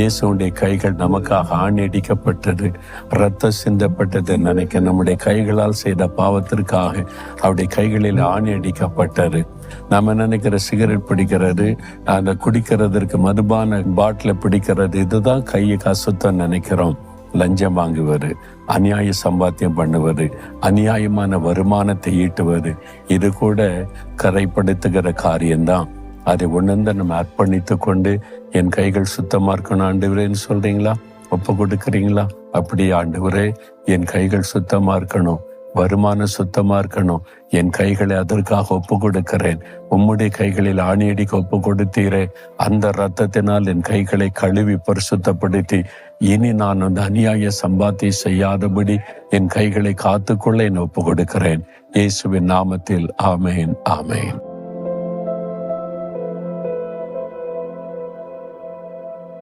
இயேசுடைய கைகள் நமக்காக ஆணியடிக்கப்பட்டது, இரத்தம் சிந்தப்பட்டது நினைக்க. நம்முடைய கைகளால் செய்த பாவத்திற்காக அவருடைய கைகளில் ஆணியடிக்கப்பட்டது. நம்ம நினைக்கிற சிகரெட் பிடிக்கிறது, அந்த குடிக்கிறதற்கு மதுபான பாட்டில பிடிக்கிறது, இதுதான் கையை அசுத்தம் நினைக்கிறோம். லஞ்சம் வாங்குவது, அநியாய சம்பாத்தியம் பண்ணுவது, அநியாயமான வருமானத்தை ஈட்டுவது, இது கூட கரைப்படுத்துகிற காரியம்தான். அதை உணர்ந்து நம்ம அர்ப்பணித்து கொண்டு என் கைகள் சுத்தமா இருக்கணும் ஆண்டவரேன்னு சொல்றீங்களா? ஒப்பு கொடுக்குறீங்களா? அப்படியே ஆண்டவரே, என் கைகள் சுத்தமா இருக்கணும், வருமானம் சுத்தமா இருக்கணும், என் கைகளை அதற்காக ஒப்பு கொடுக்கிறேன். உம்முடைய கைகளில் ஆணியடிக்க ஒப்பு கொடுத்தீரே, அந்த இரத்தத்தினால் என் கைகளை கழுவி பரிசுத்தப்படுத்தி இனி நான் அநியாய சம்பாத்தியம் செய்யாதபடி என் கைகளை காத்துக்கொள்ள என் ஒப்பு கொடுக்கிறேன். இயேசுவின் நாமத்தில் ஆமேன், ஆமேன்.